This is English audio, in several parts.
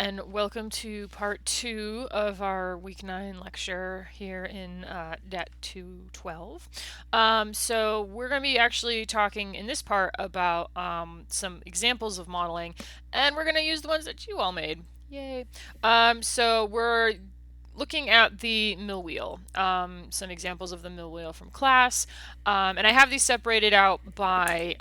and welcome to part 2 of our week 9 lecture here in DAT 212. So we're going to be actually talking in this part about some examples of modeling, and we're going to use the ones that you all made. Yay. So we're looking at the mill wheel, some examples of the mill wheel from class, and I have these separated out by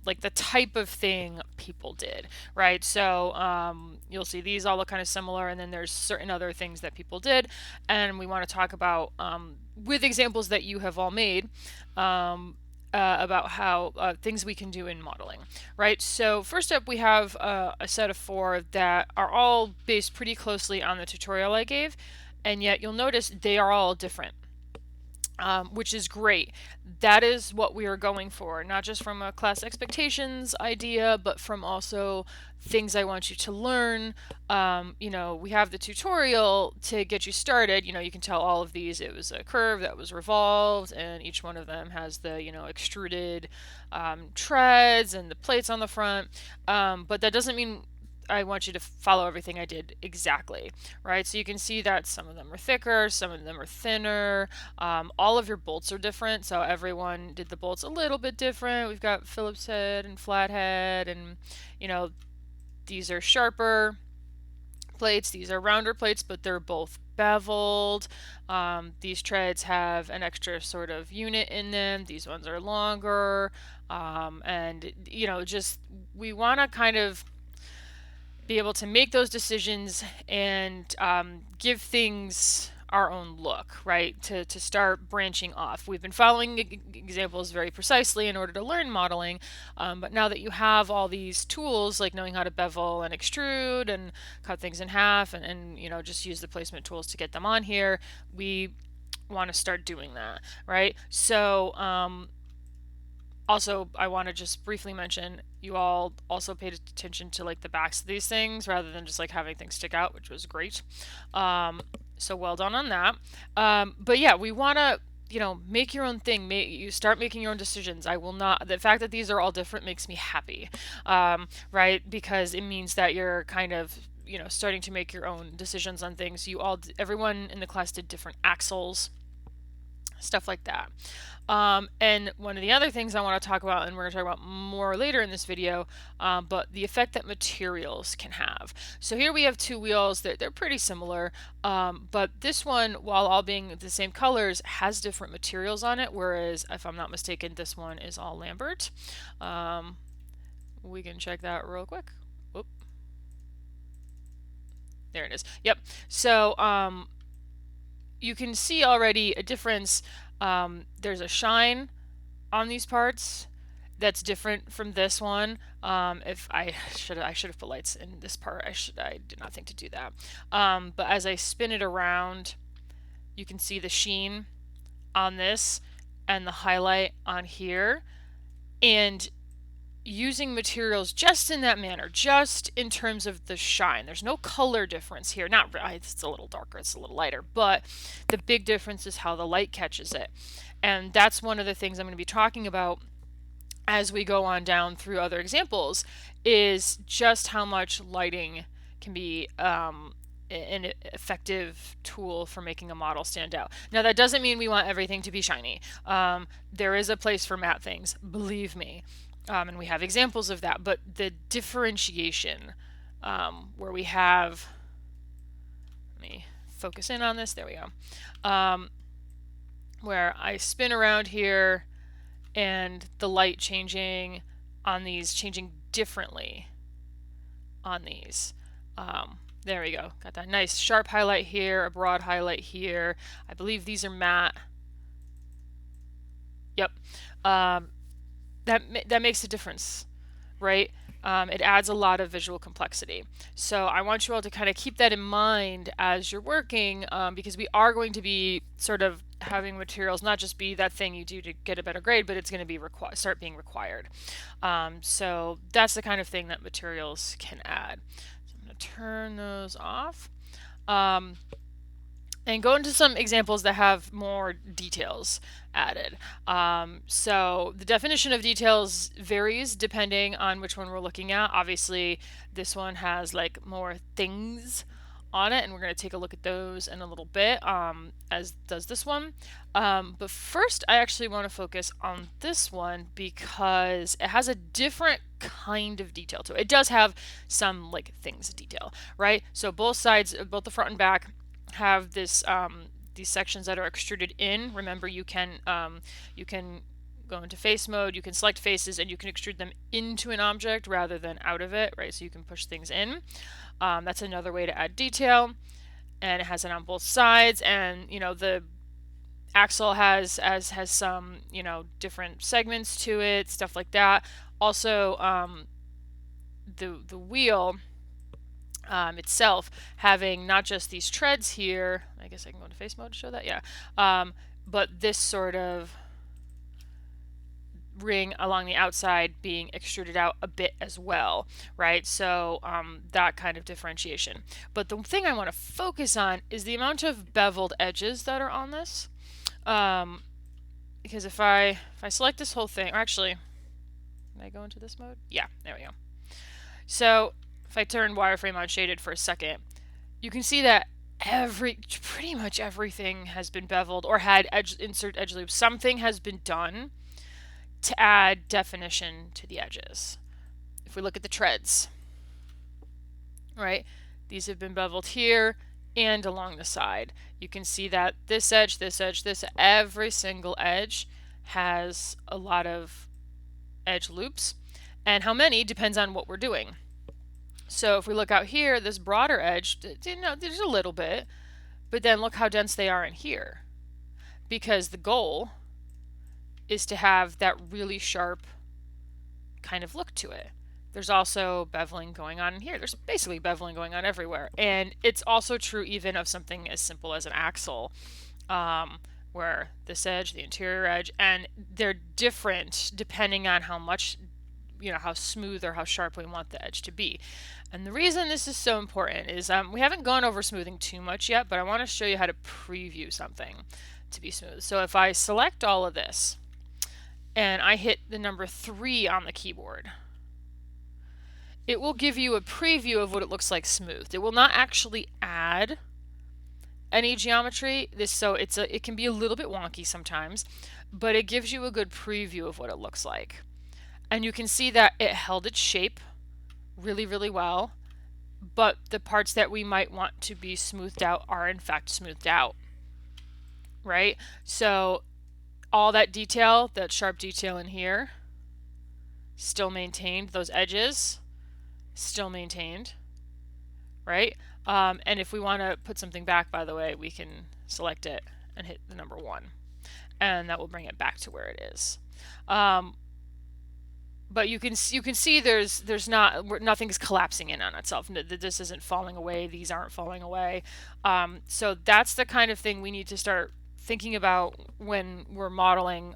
like the type of thing people did, right? So you'll see these all look kind of similar, and then there's certain other things that people did, and we want to talk about with examples that you have all made. About how things we can do in modeling, right? So first up, we have a set of 4 that are all based pretty closely on the tutorial I gave, and yet you'll notice they are all different, which is great. That is what we are going for, not just from a class expectations idea, but from also things I want you to learn. We have the tutorial to get you started. You can tell all of these, it was a curve that was revolved, and each one of them has the, extruded treads and the plates on the front. But that doesn't mean I want you to follow everything I did exactly, right? So you can see that some of them are thicker, some of them are thinner. All of your bolts are different, so everyone did the bolts a little bit different. We've got Phillips head and flathead, and these are sharper plates, these are rounder plates, but they're both beveled. These treads have an extra sort of unit in them. These ones are longer, and just we want to kind of be able to make those decisions and give things our own look, right? To start branching off. We've been following examples very precisely in order to learn modeling, but now that you have all these tools, like knowing how to bevel and extrude and cut things in half, and just use the placement tools to get them on here, we want to start doing that, right? So also, I want to just briefly mention you all also paid attention to like the backs of these things rather than just like having things stick out, which was great. So well done on that. But yeah, we want to make your own thing. You start making your own decisions. I will not. The fact that these are all different makes me happy, right? Because it means that you're kind of starting to make your own decisions on things. Everyone in the class did different axles, stuff like that. And one of the other things I want to talk about, and we're going to talk about more later in this video, but the effect that materials can have. So here we have 2 wheels that they're pretty similar, but this one, while all being the same colors, has different materials on it, whereas if I'm not mistaken, this one is all Lambert. We can check that real quick. Whoop. There it is. Yep. So you can see already a difference. There's a shine on these parts that's different from this one. If I should have put lights in this part. I did not think to do that. But as I spin it around, you can see the sheen on this and the highlight on here. And using materials just in that manner, just in terms of the shine. There's no color difference here. Not really, it's a little darker, it's a little lighter, but the big difference is how the light catches it. And that's one of the things I'm going to be talking about as we go on down through other examples, is just how much lighting can be an effective tool for making a model stand out. Now, that doesn't mean we want everything to be shiny. There is a place for matte things, believe me. And we have examples of that, but the differentiation where we have, let me focus in on this, there we go, where I spin around here and the light changing on these, changing differently on these. There we go, got that nice sharp highlight here, a broad highlight here. I believe these are matte. Yep. That makes a difference, right? It adds a lot of visual complexity. So I want you all to kind of keep that in mind as you're working, because we are going to be sort of having materials not just be that thing you do to get a better grade, but it's going to be start being required. So that's the kind of thing that materials can add. So I'm going to turn those off. and go into some examples that have more details added. So the definition of details varies depending on which one we're looking at. Obviously, this one has like more things on it, and we're going to take a look at those in a little bit, as does this one. But first, I actually want to focus on this one because it has a different kind of detail to it. It does have some like things detail, right? So both sides, both the front and back, have this these sections that are extruded in. Remember, you can go into face mode, you can select faces, and you can extrude them into an object rather than out of it, right? So you can push things in. That's another way to add detail, and it has it on both sides. And the axle has some different segments to it, stuff like that. Also, the wheel itself having not just these treads here. I guess I can go into face mode to show that. Yeah, but this sort of ring along the outside being extruded out a bit as well, right? So that kind of differentiation. But the thing I want to focus on is the amount of beveled edges that are on this. Because if I select this whole thing, or actually, can I go into this mode? Yeah, there we go. So if I turn wireframe on shaded for a second, you can see that pretty much everything has been beveled or had insert edge loops. Something has been done to add definition to the edges. If we look at the treads, right, these have been beveled here and along the side. You can see that this edge, every single edge has a lot of edge loops, and how many depends on what we're doing. So if we look out here, this broader edge, there's a little bit, but then look how dense they are in here, because the goal is to have that really sharp kind of look to it. There's also beveling going on in here. There's basically beveling going on everywhere. And it's also true even of something as simple as an axle, where this edge, the interior edge, and they're different depending on how much, how smooth or how sharp we want the edge to be. And the reason this is so important is we haven't gone over smoothing too much yet, but I want to show you how to preview something to be smooth. So if I select all of this and I hit the number 3 on the keyboard, it will give you a preview of what it looks like smoothed. It will not actually add any geometry. It can be a little bit wonky sometimes, but it gives you a good preview of what it looks like. And you can see that it held its shape really, really well, but the parts that we might want to be smoothed out are in fact smoothed out, right? So all that detail, that sharp detail in here, still maintained. Those edges, still maintained, right? And if we want to put something back, by the way, we can select it and hit the number 1, and that will bring it back to where it is. But you can see nothing's collapsing in on itself. This isn't falling away. These aren't falling away. So that's the kind of thing we need to start thinking about when we're modeling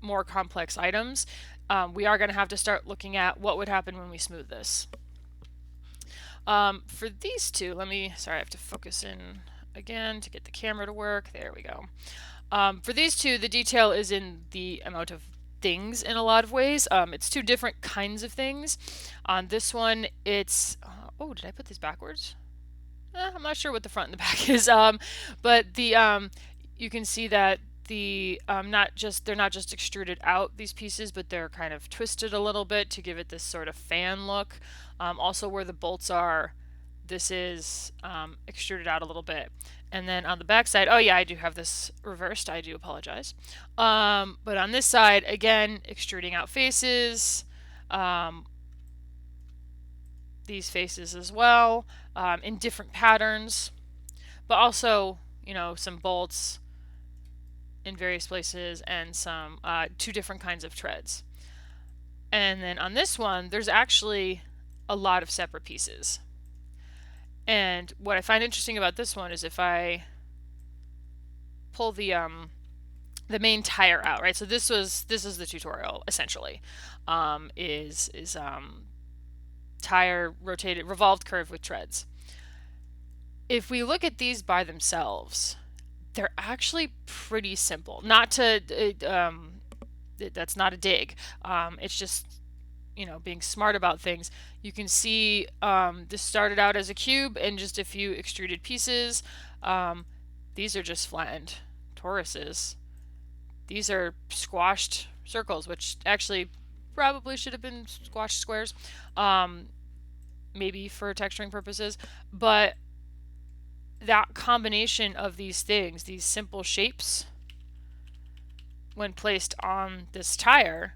more complex items. We are going to have to start looking at what would happen when we smooth this. For these two, sorry, I have to focus in again to get the camera to work. There we go. For these two, the detail is in the amount of things in a lot of ways. It's two different kinds of things. On this one, it's oh, did I put this backwards? I'm not sure what the front and the back is. But the you can see that they're not just extruded out, these pieces, but they're kind of twisted a little bit to give it this sort of fan look. Also where the bolts are, this is extruded out a little bit. And then on the back side, oh yeah, I do have this reversed, I do apologize. But on this side, again, extruding out faces, these faces as well, in different patterns, but also, some bolts in various places and some 2 different kinds of treads. And then on this one, there's actually a lot of separate pieces. And what I find interesting about this one is if I pull the main tire out, right? So this is the tutorial essentially. Tire rotated revolved curve with treads. if we look at these by themselves, they're actually pretty simple. Not to, that's not a dig. It's just, being smart about things. You can see this started out as a cube and just a few extruded pieces. Um, these are just flattened toruses. These are squashed circles, which actually probably should have been squashed squares, maybe for texturing purposes. But that combination of these things, these simple shapes, when placed on this tire,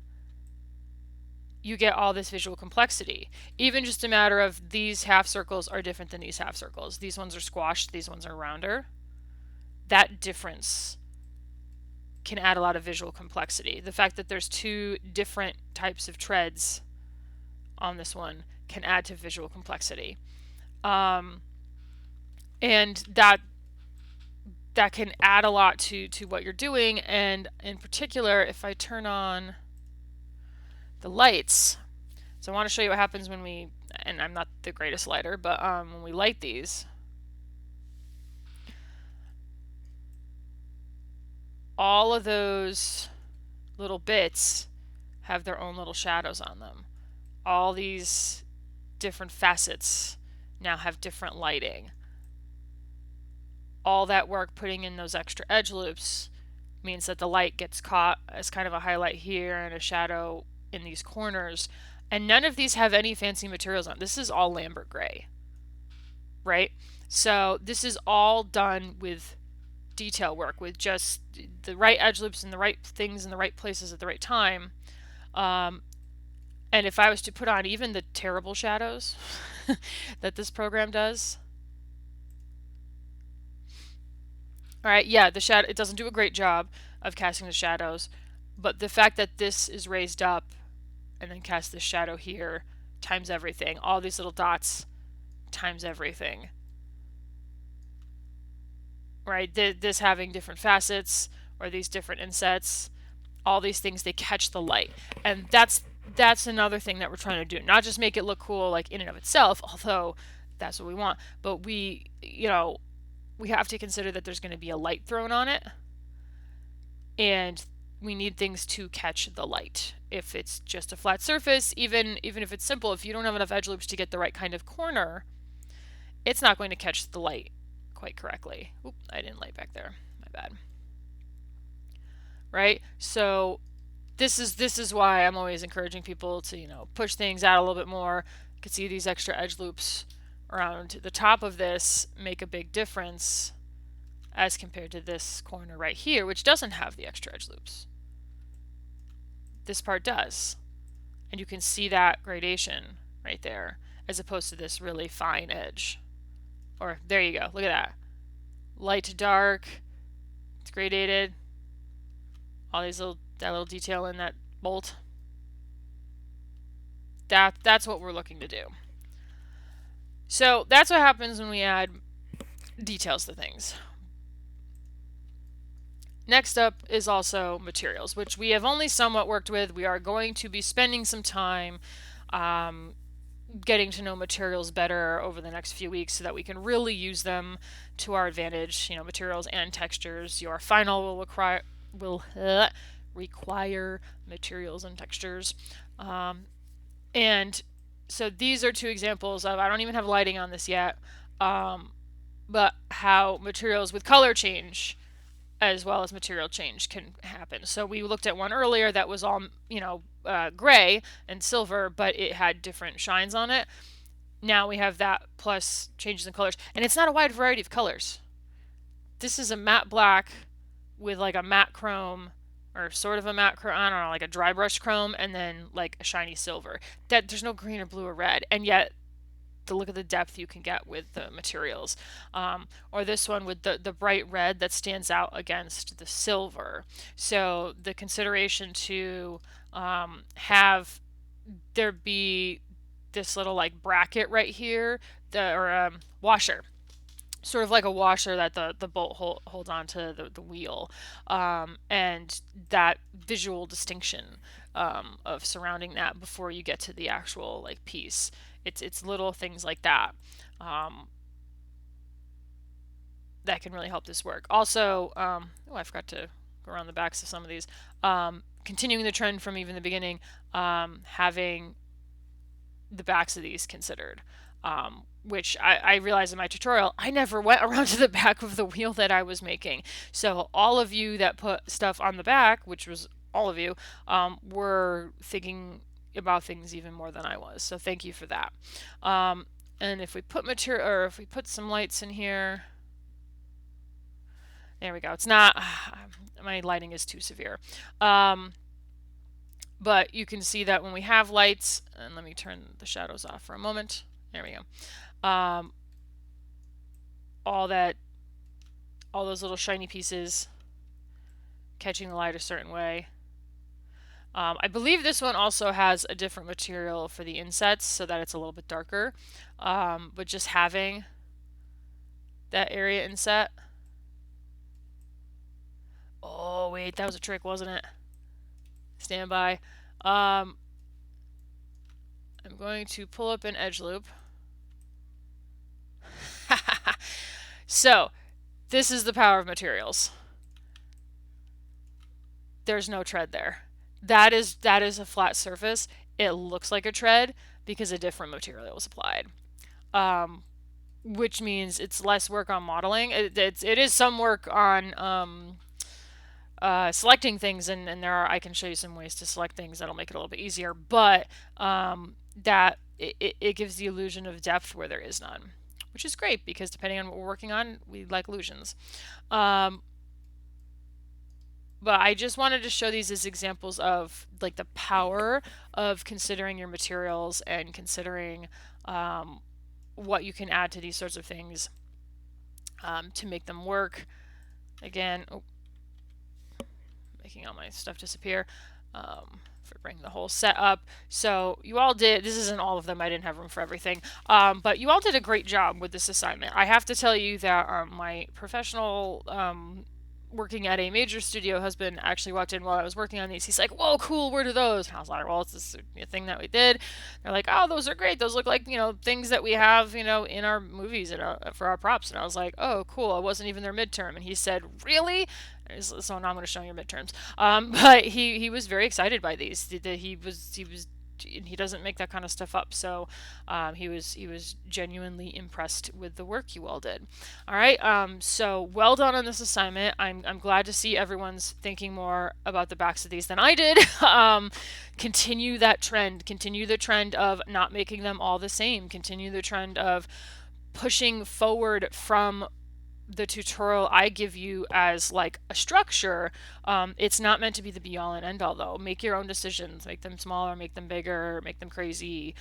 you get all this visual complexity. Even just a matter of these half circles are different than these half circles. These ones are squashed, these ones are rounder. That difference can add a lot of visual complexity. The fact that there's two different types of treads on this one can add to visual complexity. And that can add a lot to what you're doing. And in particular, if I turn on the lights, so I want to show you what happens when we, and I'm not the greatest lighter, but when we light these, all of those little bits have their own little shadows on them. All these different facets now have different lighting. All that work putting in those extra edge loops means that the light gets caught as kind of a highlight here and a shadow in these corners. And none of these have any fancy materials on. This is all Lambert gray, right? So this is all done with detail work, with just the right edge loops and the right things in the right places at the right time. And if I was to put on even the terrible shadows that this program does, all right, yeah, the shadow, it doesn't do a great job of casting the shadows, but the fact that this is raised up and then cast this shadow here times everything. All these little dots times everything. Right? This having different facets or these different insets, all these things, they catch the light. And that's another thing that we're trying to do. Not just make it look cool like in and of itself, although that's what we want, but we have to consider that there's going to be a light thrown on it, and we need things to catch the light. If it's just a flat surface, even if it's simple, if you don't have enough edge loops to get the right kind of corner, it's not going to catch the light quite correctly. Oop, I didn't light back there. My bad. Right? So this is why I'm always encouraging people to, push things out a little bit more. You can see these extra edge loops around the top of this make a big difference as compared to this corner right here, which doesn't have the extra edge loops. This part does. And you can see that gradation right there, as opposed to this really fine edge. Or there you go, look at that. Light to dark, it's gradated. All these that little detail in that bolt. That's what we're looking to do. So that's what happens when we add details to things. Next up is also materials, which we have only somewhat worked with. We are going to be spending some time getting to know materials better over the next few weeks so that we can really use them to our advantage. Materials and textures. Your final will require materials and textures. And so these are two examples of, I don't even have lighting on this yet, but how materials with color change as well as material change can happen. So we looked at one earlier that was all, gray and silver, but it had different shines on it. Now we have that plus changes in colors, and it's not a wide variety of colors. This is a matte black with like a matte chrome, or sort of a matte chrome, I don't know, like a dry brush chrome, and then like a shiny silver. That there's no green or blue or red, and yet the look at the depth you can get with the materials. Or this one with the bright red that stands out against the silver. So the consideration to have there be this little like bracket right here, or washer, sort of like a washer that the bolt holds onto the wheel, and that visual distinction of surrounding that before you get to the actual like piece. It's little things like that. that can really help this work. Also, oh, I forgot to go around the backs of some of these. Continuing the trend from even the beginning, having the backs of these considered. Which I realized in my tutorial, I never went around to the back of the wheel that I was making. So all of you that put stuff on the back, which was all of you, were thinking about things even more than I was. So thank you for that. And if we put material, or if we put some lights in here, there we go. It's not, my lighting is too severe. But you can see that when we have lights, and let me turn the shadows off for a moment. There we go. All those little shiny pieces catching the light a certain way. I believe this one also has a different material for the insets so that it's a little bit darker. But just having that area inset. Oh, wait, that was a trick, wasn't it? Stand by. I'm going to pull up an edge loop. So, this is the power of materials. There's no tread there. That is a flat surface. It looks like a tread because a different material was applied. Which means it's less work on modeling. It is some work on selecting things, and I can show you some ways to select things that'll make it a little bit easier, but that it gives the illusion of depth where there is none, which is great because depending on what we're working on, we like illusions. But I just wanted to show these as examples of like the power of considering your materials and considering what you can add to these sorts of things to make them work. Again, making all my stuff disappear for bringing the whole set up. So you all did, this isn't all of them, I didn't have room for everything, but you all did a great job with this assignment. I have to tell you that my professional working at a major studio husband actually walked in while I was working on these. He's like, "Whoa, cool, where are those?" And I was like, "Well, it's this thing that we did." They're like, "Oh, those are great. Those look like, things that we have, in our movies and for our props." And I was like, "Oh, cool. It wasn't even their midterm." And he said, "Really?" So now I'm going to show you your midterms. But he was very excited by these. He was he doesn't make that kind of stuff up. So he was genuinely impressed with the work you all did. All right. So well done on this assignment. I'm glad to see everyone's thinking more about the backs of these than I did. Continue that trend. Continue the trend of not making them all the same. Continue the trend of pushing forward from the tutorial I give you as like a structure. It's not meant to be the be all and end all though. Make your own decisions. Make them smaller, make them bigger, make them crazy.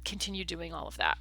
Continue doing all of that.